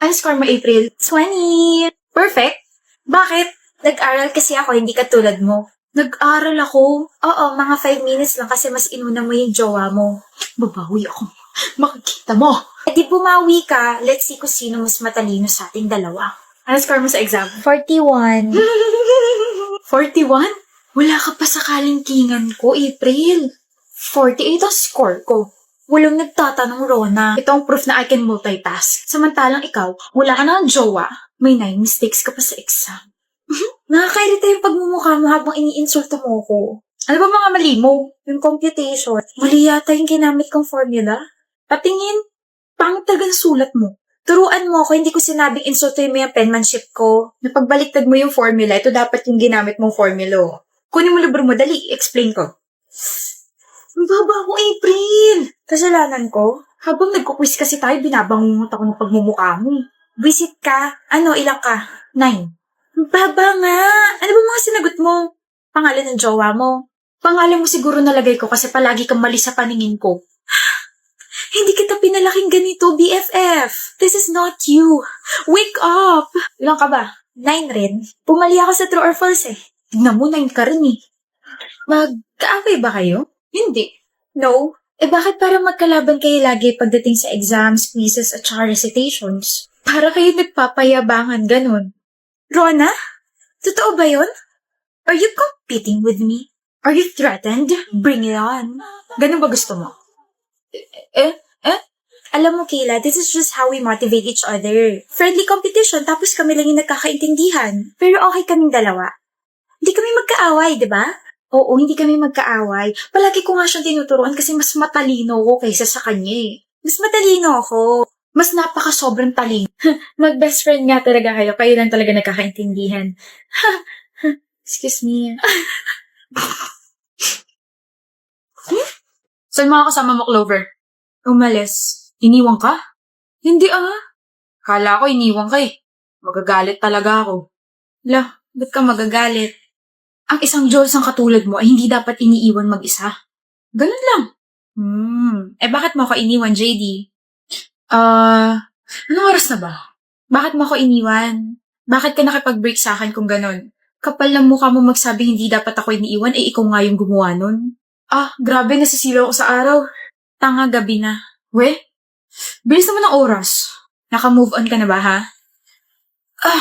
Ano score mo, April? 20! Perfect! Bakit? Nag-aral kasi ako, hindi katulad mo. Nag-aral ako? Oo, mga 5 minutes lang kasi mas inuna mo yung jowa mo. Babawi ako. Makikita mo. Eh di bumawi ka, let's see kung sino mas matalino sa ating dalawa. Ano score mo sa exam? 41. 41? Wala ka pa sa kalingkingan ko, April. 48 ang score ko. Walang nagtatanong, Rona. Ito ang proof na I can multitask. Samantalang ikaw, wala ka na ng jowa. May 9 mistakes ka pa sa exam. Nakakairita yung pagmumukha mo habang iniinsulto mo ko. Ano ba mga mali mo? Yung computation. Mali yata yung ginamit kong formula. Patingin. Pangit talaga ng sulat mo. Turuan mo ako, hindi ko sinabing insultuin mo yung penmanship ko. Napagbaliktad mo yung formula, ito dapat yung ginamit mong formula. Kunin mo libro mo, dali, explain ko. Ang baba ko, April! Kasalanan ko? Habang nagkukwis kasi tayo, binabangungot ako ng pagmumukha mo. Visit ka? Ano, ilang ka? 9. Ang baba nga! Ano ba mga sinagot mo? Pangalan ng jowa mo? Pangalan mo siguro nalagay ko kasi palagi kang mali sa paningin ko. Hindi kita pinalaking ganito, BFF. This is not you. Wake up! Ilang ka ba? 9 rin. Pumali ako sa true or false eh. Tignan mo, 9 ka rin eh. Magkaaway ba kayo? Hindi. No? Eh bakit parang magkalaban kayo lagi pagdating sa exams, quizzes, at saka recitations? Para kayo nagpapayabangan ganun. Rona? Totoo ba yun? Are you competing with me? Are you threatened? Bring it on. Ganun ba gusto mo? Alam mo, Kayla, this is just how we motivate each other. Friendly competition, tapos kami lang yung nagkakaintindihan. Pero okay kaming dalawa. Hindi kami magkaaway, di ba? Oo, hindi kami magkaaway. Palagi ko nga siyang tinuturuan kasi mas matalino ko kaysa sa kanya eh. Mas matalino ako. Mas napaka-sobrang talino. Mag-best friend nga talaga kayo. Kayo lang talaga nagkakaintindihan. Excuse me. Saan mga kasama mo, Clover? Umalis. Iniwan ka? Hindi Kala ko iniwan ka eh. Magagalit talaga ako. Lah, ba't ka magagalit? Ang isang Diyos ang katulad mo ay hindi dapat iniiwan mag-isa. Ganun lang. Bakit mo ako iniwan, JD? Anong oras na ba? Bakit mo ako iniwan? Bakit ka nakipag-break sa akin kung ganun? Kapal ng mukha mo magsabi hindi dapat ako iniiwan, eh ikaw nga yung gumawa nun. Grabe, nasisilaw ko sa araw. Tanga, gabi na. Bilis naman ng oras. Naka-move on ka na ba, ha?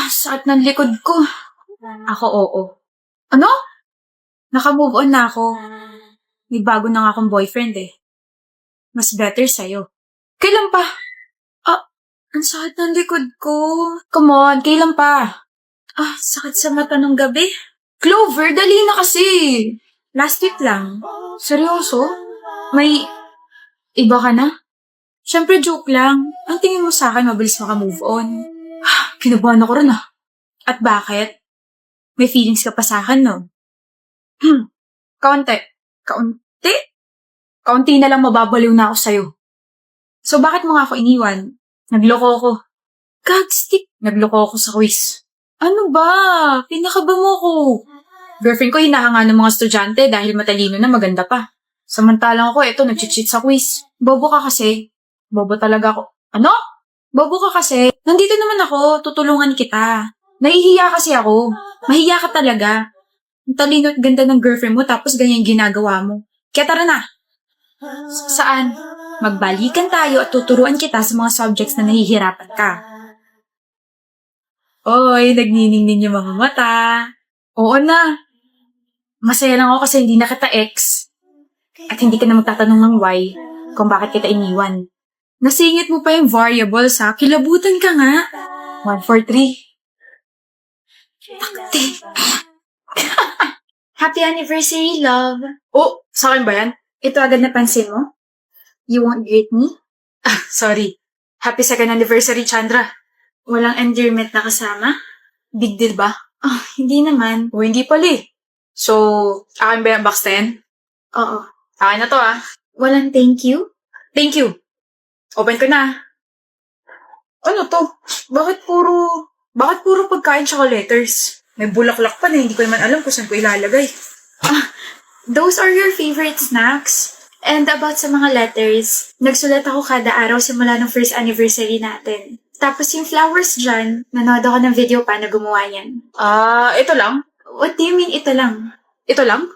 Sakit ng likod ko. Ako, oo. Ano? Naka-move on na ako. May bago na nga akong boyfriend eh. Mas better sa'yo. Kailan pa? Ang sakit ng likod ko. Come on, kailan pa? Sakit sa mata ng gabi. Clover, dali na kasi. Last week lang. Seryoso? May iba ka na? Siyempre, joke lang. Ang tingin mo sa akin, mabilis maka-move on. Kinabahan ako rin At bakit? May feelings ka pa sa akin, no? Kaunti. Kaunti? Kaunti na lang mababaliw na ako sa'yo. So, bakit mo nga ako iniwan? Nagloko ako. Gagstick. Nagloko ako sa quiz. Ano ba? Pinakaba mo ko. Girlfriend ko hinahanga ng mga estudyante dahil matalino na maganda pa. Samantalang ako, eto, nag-cheat sa quiz. Bobo ka kasi. Bobo talaga ako. Ano? Bobo ka kasi. Nandito naman ako, tutulungan kita. Nahihiya kasi ako. Mahiya ka talaga. Ang talino at ganda ng girlfriend mo tapos ganyan ginagawa mo. Kaya tara na. Saan? Magbalikan tayo at tuturuan kita sa mga subjects na nahihirapan ka. Oy, nagniningning yung mga mata. Oo na. Masaya lang ako kasi hindi na kita ex. At hindi ka na magtatanong ng why kung bakit kita iniwan. Nasingit mo pa yung variables ha. Kilabutan ka nga. 1, 4, 3. Takti. Happy anniversary, love. Oh, sa akin ba yan? Ito agad napansin mo? You won't greet me? Sorry. Happy second anniversary, Chandra. Walang endearment na kasama? Big deal ba? Hindi naman. Hindi pala eh. So, akin ba yung box 10? Oo. Akin na to Walang thank you? Thank you. Open ko na. Ano to? Bakit puro pagkain tsaka letters? May bulaklak pa na hindi ko naman alam kung saan ko ilalagay. Those are your favorite snacks. And about sa mga letters, nagsulat ako kada araw simula ng first anniversary natin. Tapos yung flowers dyan, nanood ako ng video pa na gumawa yan. Ito lang? What do you mean ito lang? Ito lang?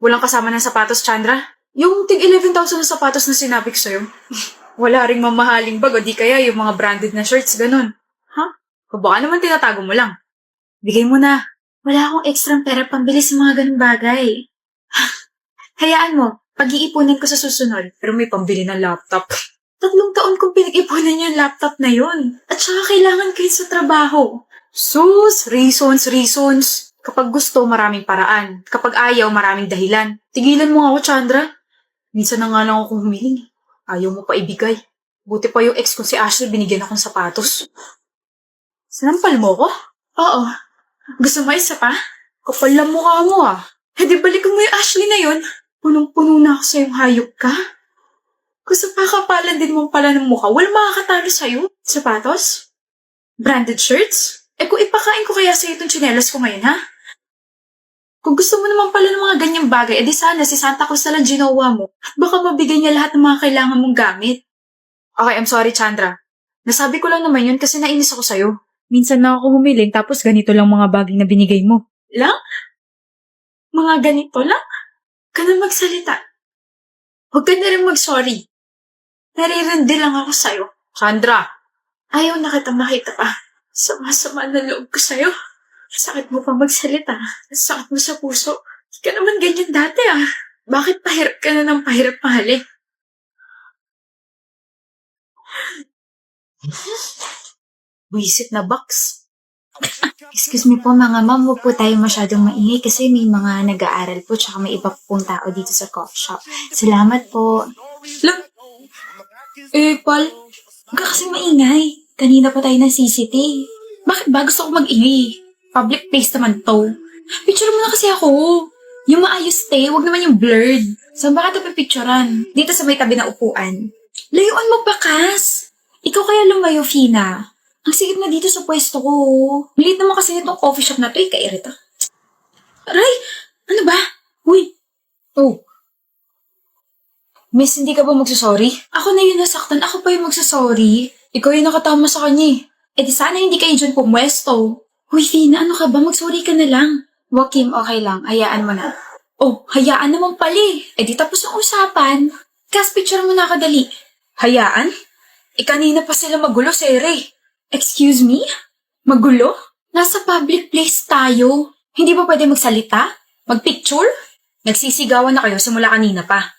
Walang kasama ng sapatos, Chandra? Yung tig 11,000 na sapatos na sinabi ko sa'yo. Wala ring mamahaling bag o di kaya yung mga branded na shirts, ganun. Ha? O baka naman tinatago mo lang. Bigay mo na. Wala akong extra pera pambili sa mga ganun bagay. Hayaan mo, pag-iipunan ko sa susunod. Pero may pambili ng laptop. 3 taon kong pinag-ipunan yung laptop na yun. At saka kailangan kayo sa trabaho. Sus, reasons. Kapag gusto, maraming paraan. Kapag ayaw, maraming dahilan. Tigilan mo nga ako, Chandra. Minsan na nga lang ako humiling. Ayaw mo pa ibigay. Buti pa yung ex ko si Ashley, binigyan akong sapatos. Sinampal mo ko? Oo. Gusto mo isa pa? Kapal lang mukha mo di balikan mo yung Ashley na yun. Punong-puno na ako sa'yong hayop ka. Gusto pa kapalan din mo pala ng mukha. Walang makakatalo sa'yo. Sapatos? Branded shirts? Kung ipakain ko kaya sa'yo itong tsinelas ko ngayon, ha? Kung gusto mo naman pala ng mga ganyang bagay, di sana si Santa Cruz na lang ginawa mo at baka mabigay niya lahat ng mga kailangan mong gamit. Okay, I'm sorry, Chandra. Nasabi ko lang naman yun kasi nainis ako sa'yo. Minsan na ako humiling tapos ganito lang mga bagay na binigay mo. Lang? Mga ganito lang? Ka na magsalita. Huwag ka na rin mag-sorry. Naririndi lang ako sa'yo. Chandra! Ayaw na kitang makita pa. Sama-sama na loob ko sa'yo. Sakit mo pa magsalita. Sakit mo sa puso. Hindi ka naman ganyan dati Bakit pahirap ka na ng pahirap mahali? Buisit na box. Excuse me po mga ma'am, huwag po tayo masyadong maingay kasi may mga nag-aaral po tsaka may iba pong tao dito sa coffee shop. Salamat po. Lang. Paul, huwag ka kasi maingay. Kanina pa tayo ng CCT. Bakit ba gusto ko mag-ingay? Public place naman to. Picture mo na kasi ako. Yung maayos huwag naman yung blurred. Saan ba ka ito pipicturan? Dito sa may tabi na upuan. Layuan mo bakas. Ikaw kaya lumayo, Fina. Ang sigit na dito sa pwesto ko. Malit naman kasi nitong coffee shop na to, kairita. Aray! Ano ba? Uy! Oh. Miss, hindi ka ba magsasorry? Ako na yun nasaktan. Ako pa yung magsasorry. Ikaw yung nakatama sa kanya di sana hindi kayo dyan pumwesto. Uy, Fina, ano ka ba? Magsorry ka na lang. Wag, Kim, okay lang. Hayaan mo na. Oh, hayaan naman pali. Di tapos ang usapan. Kas, picture mo na kadali. Hayaan? Kanina pa sila magulo, Sere. Excuse me? Magulo? Nasa public place tayo. Hindi ba pwede magsalita? Magpicture? Nagsisigawan na kayo simula kanina pa.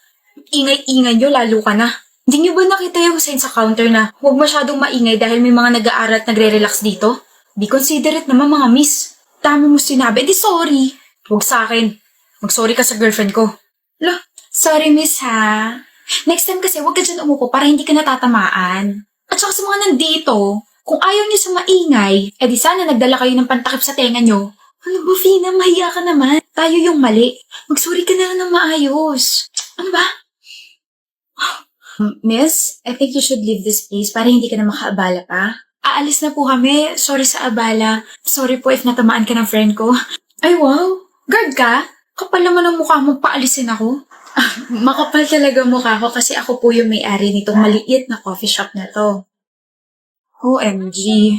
Ingay-ingay nyo, lalo ka na. Hindi nyo ba nakita yung sign sa counter na huwag masyadong maingay dahil may mga nag-aaral at nagre-relax dito? Be considerate naman mga miss. Tama mo sinabi, sorry. Huwag sa akin. Mag-sorry ka sa girlfriend ko. Sorry miss ha. Next time kasi huwag ka dyan umupo para hindi ka natatamaan. At saka sa mga nandito, kung ayaw niyo sa maingay, di sana nagdala kayo ng pantakip sa tenga niyo. Ano ba, Fina? Mahiya ka naman. Tayo yung mali. Mag-sorry ka na lang ng maayos. Ano ba? Miss, I think you should leave this place para hindi ka na makaabala pa. Aalis na po kami. Sorry sa abala. Sorry po if natamaan ka ng friend ko. Ay wow, guard ka? Kapal naman ang mukha mong paalisin ako. Makapal talaga mukha ko kasi ako po yung may-ari nitong maliit na coffee shop na to. OMG.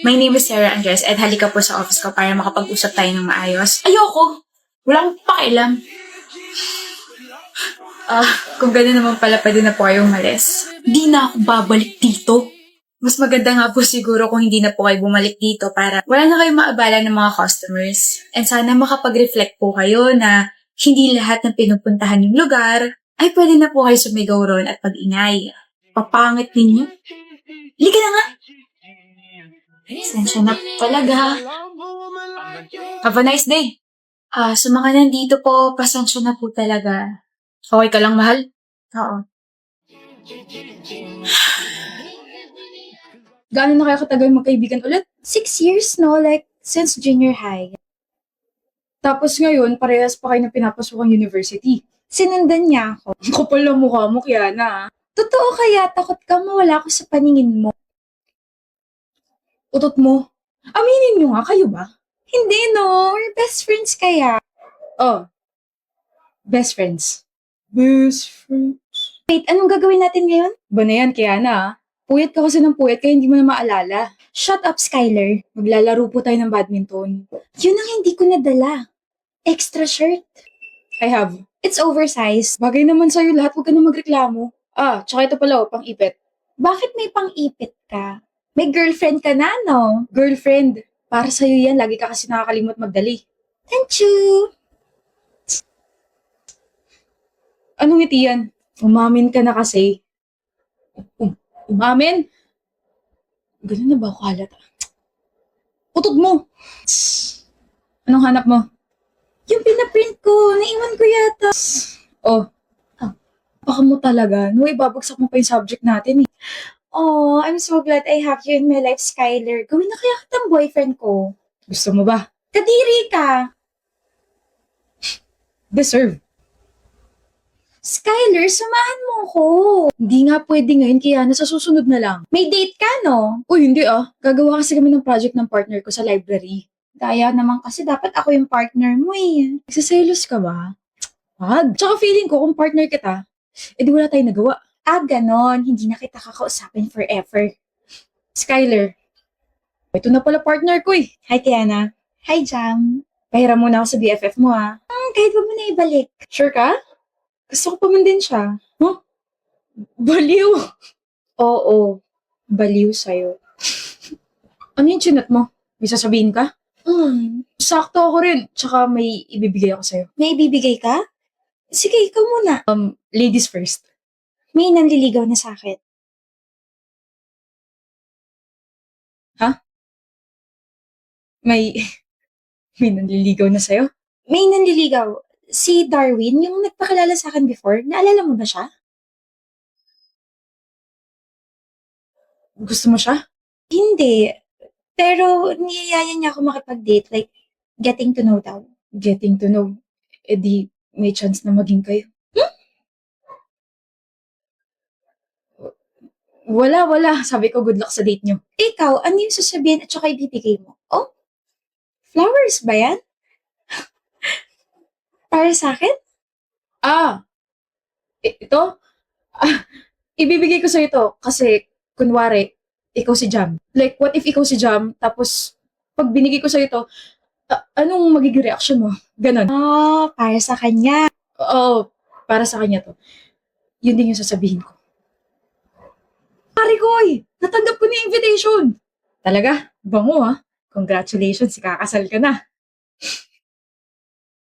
My name is Sarah Andres at halika po sa office ko para makapag-usap tayo ng maayos. Ayoko! Wala akong pakialam. Kung gano'n naman pala, pwede na po kayong malis. Di na ako babalik dito. Mas maganda nga po siguro kung hindi na po kayo bumalik dito para wala na kayong maabala ng mga customers. And sana makapag-reflect po kayo na hindi lahat ng pinupuntahan yung lugar ay pwede na po kayo sumigaw ron at pag-ingay. Papangit ninyo. Halika na nga! Sensya na talaga. Have a nice day. Sa mga nandito po, pasensya na po talaga. Okay ka lang, mahal? Oo. Gaano na kaya katagal magkaibigan ulit? 6 years, no? Like, since junior high. Tapos ngayon, parehas pa kayo na pinapasok ang university. Sinundan niya ako. Ang kapal ng mukha mo, Kiana. Totoo kaya, takot ka mawala ko sa paningin mo. Utot mo. Aminin nyo nga, kayo ba? Hindi, no? We're best friends kaya. Oh. Best friends. Best friends. Wait, anong gagawin natin ngayon? Ba na yan, Kiana? Puyat ka kasi ng puyat kaya hindi mo na maalala. Shut up, Skylar. Maglalaro po tayo ng badminton. Yun ang hindi ko nadala. Extra shirt. I have. It's oversized. Bagay naman sa'yo lahat, huwag ka na magreklamo. Tsaka ito pala, pang-ipit. Bakit may pang-ipit ka? May girlfriend ka na, no? Girlfriend, para sa'yo yan, lagi ka kasi nakakalimot magdali. Thank you. Anong ngiti yan? Umamin ka na kasi. Umamin? Ganun na ba ako halata? Utod mo! Anong hanap mo? Yung pinaprint ko, naiwan ko yata. Oh. Baka mo talaga. No, ibabagsak mo pa yung subject natin eh. Oh, I'm so glad I have you in my life, Skylar. Gawin na kaya kitang boyfriend ko. Gusto mo ba? Kadiri ka. Deserve. Skylar, samahan mo ko. Hindi nga pwede ngayon, kaya nasa susunod na lang. May date ka, no? Uy, hindi ah. Gagawa kasi kami ng project ng partner ko sa library. Daya naman kasi dapat ako yung partner mo eh. Nagsiselos ka ba? Wag. Tsaka feeling ko kung partner kita, edi wala tayong nagawa. Ganon. Hindi na kita kakausapin forever. Skyler, ito na pala partner ko eh. Hi, Tiana. Hi, Jam. Pahiram muna ako sa BFF mo ha. Kahit wag mo na ibalik. Sure ka? Gusto ko pa man din siya. Huh? Baliw! Oo, baliw sa'yo. Ano yung chinat mo? May sasabihin ka? Sakto ako rin. Tsaka may ibibigay ako sa'yo. May ibibigay ka? Sige, ikaw muna. Ladies first. May nanliligaw na sa akin. May nanliligaw na sa'yo? May nanliligaw. Si Darwin, yung nagpakilala sa akin before. Naalala mo ba siya? Gusto mo siya? Hindi. Pero niyayaya niya ako makipag-date. Like, getting to know daw. Getting to know. Eh di, may chance na maging kayo. Wala. Sabi ko, good luck sa date nyo. Ikaw, ano yung sasabihin at saka ibibigay mo? Oh? Flowers ba yan? Para sa akin? Ito? Ibibigay ko sa ito kasi, kunwari, ikaw si Jam. Like, what if ikaw si Jam, tapos, pag binigay ko sa ito, anong magiging reaction mo? Ganon. Para sa kanya. Oo, para sa kanya to. Yun din yung sasabihin ko. Pare ko, natanggap ko na yung invitation. Talaga? Bango ha? Congratulations, ikakasal ka na.